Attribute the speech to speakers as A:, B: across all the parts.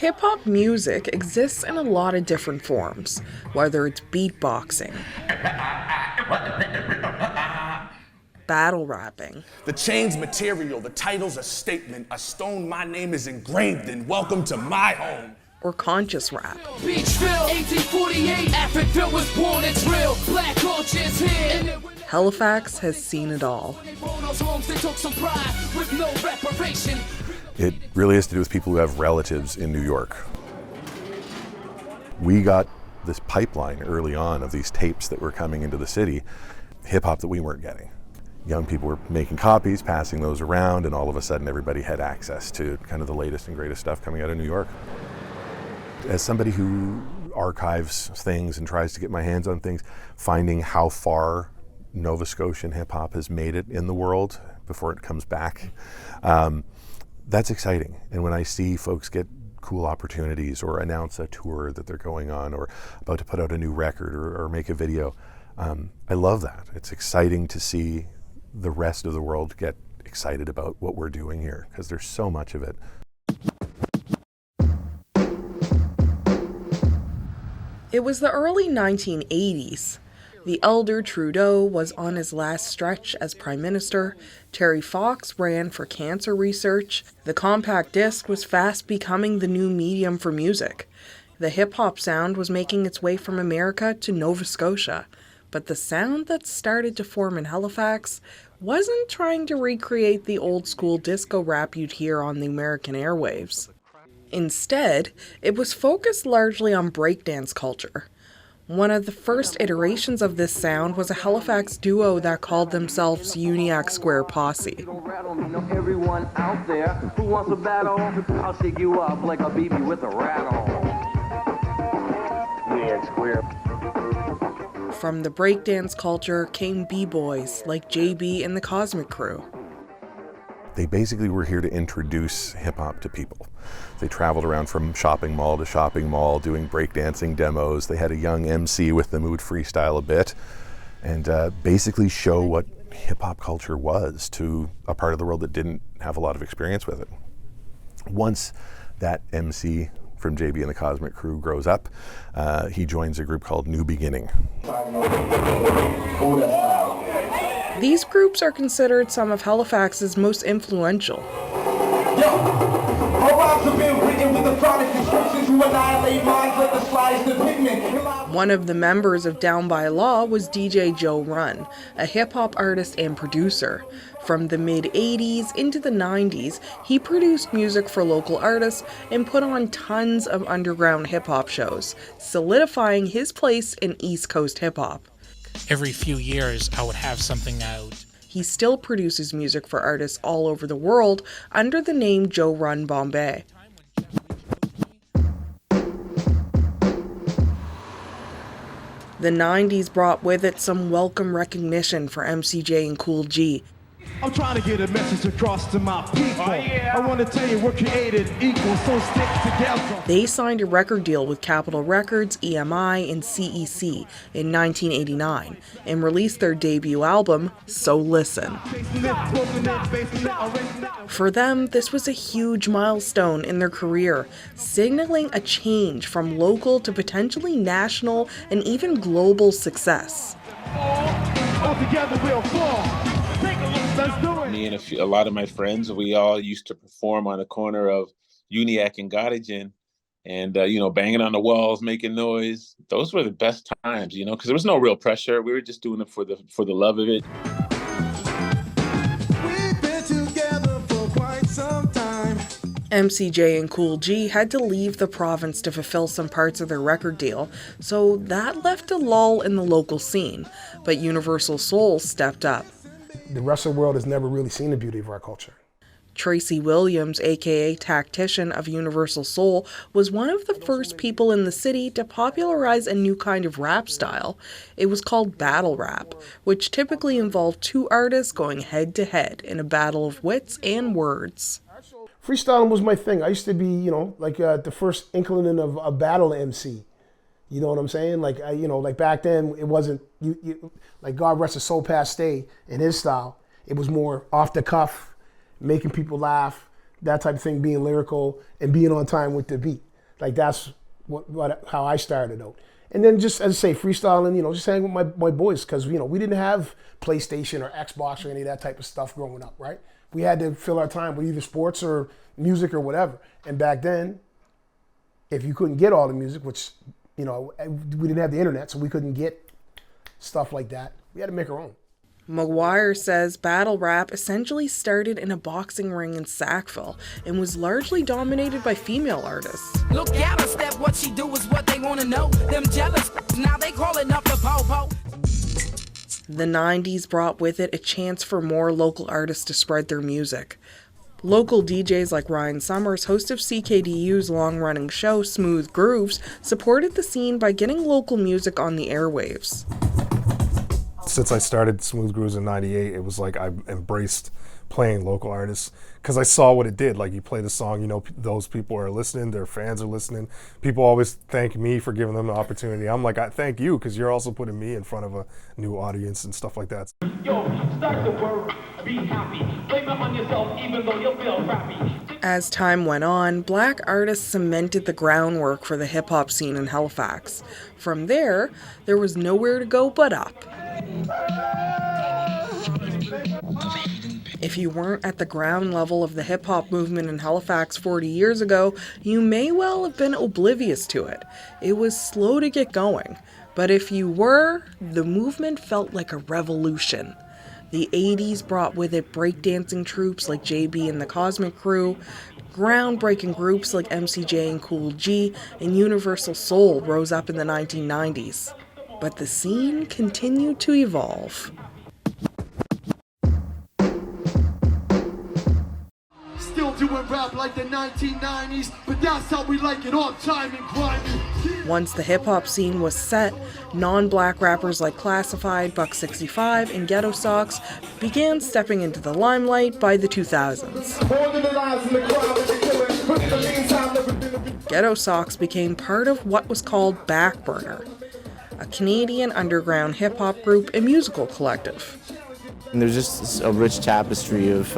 A: Hip-hop music exists in a lot of different forms, whether it's beatboxing, battle rapping.
B: The chain's material, the title's a statement, a stone my name is engraved in, welcome to my home.
A: Or conscious rap.
C: Beachville, 1848, Africa was born, it's real, black culture's here.
A: Halifax has seen it all.
D: It really has to do with people who have relatives in New York. We got this pipeline early on of these tapes that were coming into the city, hip-hop that we weren't getting. Young people were making copies, passing those around, and all of a sudden everybody had access to kind of the latest and greatest stuff coming out of New York. As somebody who archives things and tries to get my hands on things, finding how far Nova Scotian hip-hop has made it in the world before it comes back, that's exciting. And when I see folks get cool opportunities or announce a tour that they're going on or about to put out a new record or make a video, I love that. It's exciting to see the rest of the world get excited about what we're doing here, because there's so much of it.
A: It was the early 1980s. The elder Trudeau was on his last stretch as Prime Minister. Terry Fox ran for cancer research. The compact disc was fast becoming the new medium for music. The hip-hop sound was making its way from America to Nova Scotia. But the sound that started to form in Halifax wasn't trying to recreate the old-school disco rap you'd hear on the American airwaves. Instead, it was focused largely on breakdance culture. One of the first iterations of this sound was a Halifax duo that called themselves Uniacke Square Posse.
E: Everyone out there who wants a battle, I'll shake you up like a BB with a rattle. Uniacke Square.
A: From the breakdance culture came b-boys like JB and the Cosmic Crew.
D: They basically were here to introduce hip-hop to people. They traveled around from shopping mall to shopping mall doing breakdancing demos. They had a young MC with them who would freestyle a bit and basically show what hip-hop culture was to a part of the world that didn't have a lot of experience with it. Once that MC from JB and the Cosmic Crew grows up, he joins a group called New Beginning.
A: These groups are considered some of Halifax's most influential. One of the members of Down by Law was DJ Joe Run, a hip-hop artist and producer. From the mid-'80s into the '90s, he produced music for local artists and put on tons of underground hip-hop shows, solidifying his place in East Coast hip-hop.
F: Every few years, I would have something out.
A: He still produces music for artists all over the world under the name Joe Run Bombay. The '90s brought with it some welcome recognition for MCJ and Cool G.
G: I'm trying to get a message across to my people. Oh, yeah. I want to tell you we're created equal, so stick together.
A: They signed a record deal with Capitol Records, EMI, and CEC in 1989 and released their debut album, So Listen. For them, this was a huge milestone in their career, signaling a change from local to potentially national and even global success.
G: All together we'll fall.
H: Me and a lot of my friends, we all used to perform on the corner of Uniacke and Gottingen and, banging on the walls, making noise. Those were the best times, because there was no real pressure. We were just doing it for the love of it.
G: We've been together for quite some time.
A: MCJ and Cool G had to leave the province to fulfill some parts of their record deal, so that left a lull in the local scene, but Universal Soul stepped up.
I: The rest of the world has never really seen the beauty of our culture.
A: Tracy Williams, aka Tactician of Universal Soul, was one of the first people in the city to popularize a new kind of rap style. It was called battle rap, which typically involved two artists going head-to-head in a battle of wits and words.
I: Freestyling was my thing. I used to be, the first inkling of a battle MC. You know what I'm saying? Like back then, it wasn't, like God rest his soul past stay in his style. It was more off the cuff, making people laugh, that type of thing, being lyrical and being on time with the beat. Like that's how I started out. And then just, as I say, freestyling, just hanging with my boys, because, we didn't have PlayStation or Xbox or any of that type of stuff growing up, right? We had to fill our time with either sports or music or whatever. And back then, if you couldn't get all the music, which, we didn't have the internet, so we couldn't get stuff like that, we had to make our own.
A: McGuire says battle rap essentially started in a boxing ring in Sackville and was largely dominated by female artists.
C: Look at her step, what she do is what they want to know. Them jealous, now they calling up the po-po.
A: The 90s brought with it a chance for more local artists to spread their music. Local DJs like Ryan Summers, host of CKDU's long-running show Smooth Grooves, supported the scene by getting local music on the airwaves.
J: Since I started Smooth Grooves in '98, it was like I embraced playing local artists because I saw what it did. Like, you play the song, those people are listening, their fans are listening. People always thank me for giving them the opportunity. I'm like, I thank you because you're also putting me in front of a new audience and stuff like that.
G: Yo, start the word, be happy. Blame it on yourself even though you feel crappy.
A: As time went on, black artists cemented the groundwork for the hip-hop scene in Halifax. From there was nowhere to go but up. If you weren't at the ground level of the hip-hop movement in Halifax 40 years ago, you may well have been oblivious to it. It was slow to get going. But if you were, the movement felt like a revolution. The 80s brought with it breakdancing troupes like JB and the Cosmic Crew, groundbreaking groups like MCJ and Cool G, and Universal Soul rose up in the 1990s. But the scene continued to evolve.
G: Still doing rap like the 1990s, but that's how we like it, all time and grimy.
A: Once the hip-hop scene was set, non-black rappers like Classified, Buck 65, and Ghetto Sox began stepping into the limelight by the 2000s. Ghetto Sox became part of what was called Backburner, a Canadian underground hip-hop group and musical collective.
K: And there's just a rich tapestry of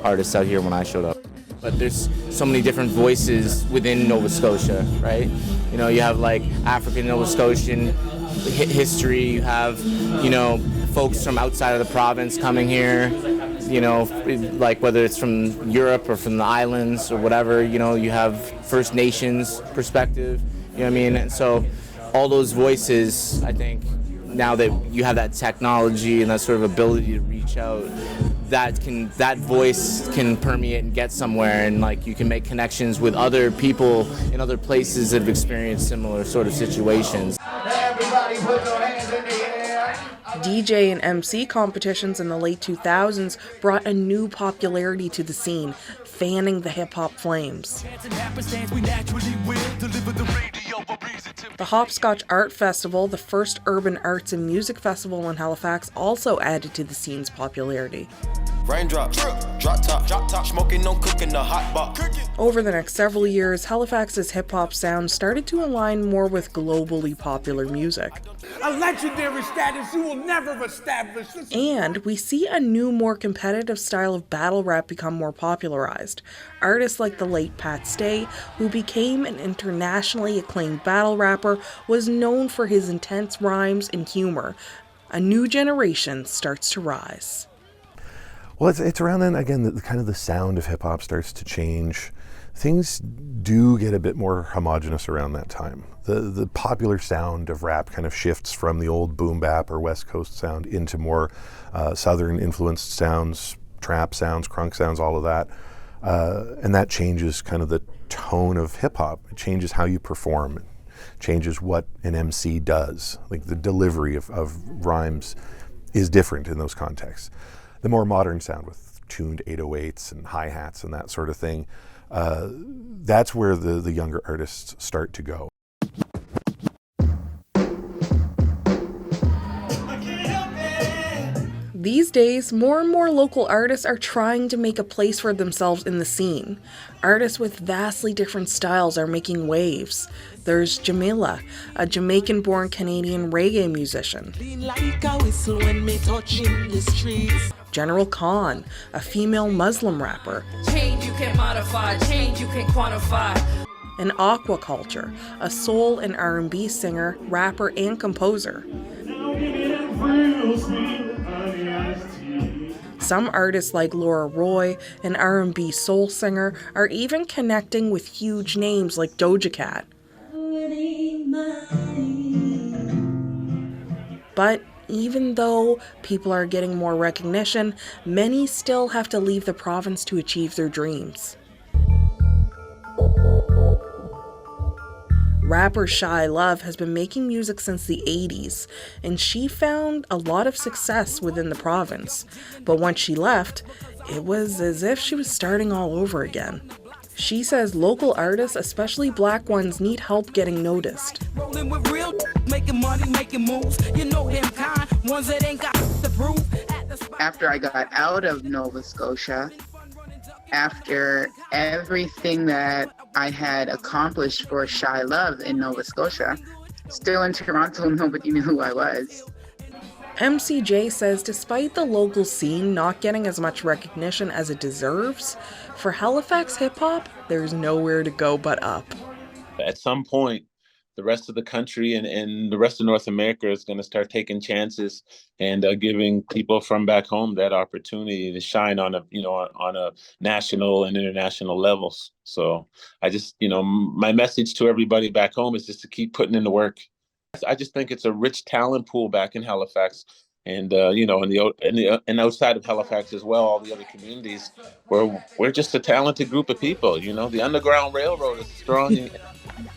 K: artists out here when I showed up. But there's so many different voices within Nova Scotia, right? You have like African Nova Scotian history, you have, folks from outside of the province coming here, like whether it's from Europe or from the islands or whatever, you have First Nations perspective, And so all those voices, I think, now that you have that technology and that sort of ability to reach out, that voice can permeate and get somewhere, and like you can make connections with other people in other places that have experienced similar sort of situations.
G: Everybody put your hands in the air.
A: DJ and MC competitions in the late 2000s brought a new popularity to the scene, fanning the hip-hop flames. The Hopscotch Art Festival, the first urban arts and music festival in Halifax, also added to the scene's popularity.
L: Raindrop, drop top, smoking, no cooking, the hot box.
A: Over the next several years, Halifax's hip-hop sound started to align more with globally popular music.
B: A legendary status you will never establish.
A: And we see a new, more competitive style of battle rap become more popularized. Artists like the late Pat Stay, who became an internationally acclaimed battle rapper, was known for his intense rhymes and humor. A new generation starts to rise.
D: Well, it's around then, again, the kind of the sound of hip-hop starts to change. Things do get a bit more homogenous around that time. The popular sound of rap kind of shifts from the old boom bap or West Coast sound into more southern influenced sounds, trap sounds, crunk sounds, all of that. And that changes kind of the tone of hip-hop. It changes how you perform. It changes what an MC does. Like the delivery of rhymes is different in those contexts. The more modern sound with tuned 808s and hi-hats and that sort of thing, that's where the younger artists start to go.
A: These days, more and more local artists are trying to make a place for themselves in the scene. Artists with vastly different styles are making waves. There's Jamila, a Jamaican-born Canadian reggae musician. General Khan, a female Muslim rapper.
C: Change you can modify, change you can quantify.
A: and Aquaculture, a soul and R&B singer, rapper, and composer. Some artists like Laura Roy, an R&B soul singer, are even connecting with huge names like Doja Cat. But even though people are getting more recognition, many still have to leave the province to achieve their dreams. Rapper Shy Love has been making music since the 80s, and she found a lot of success within the province. But once she left, it was as if she was starting all over again. She says local artists, especially black ones, need help getting noticed.
M: Rolling with real, making money, making moves. You know them kind, ones that ain't got the proof.
N: After I got out of Nova Scotia, after everything that I had accomplished for Shy Love in Nova Scotia, still in Toronto, nobody knew who I was.
A: MCJ says despite the local scene not getting as much recognition as it deserves, for Halifax hip-hop, there's nowhere to go but up.
H: At some point, the rest of the country and the rest of North America is going to start taking chances and giving people from back home that opportunity to shine on a national and international levels. So I just, my message to everybody back home is just to keep putting in the work. I just think it's a rich talent pool back in Halifax, and and outside of Halifax as well, all the other communities where we're just a talented group of people. The Underground Railroad is strong and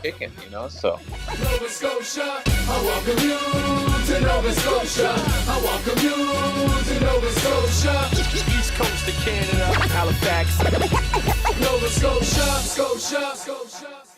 H: kicking. So.
C: Nova Scotia, I welcome you to Nova Scotia. I welcome you to Nova Scotia. East Coast of Canada, Halifax. Nova Scotia, Scotia, Scotia.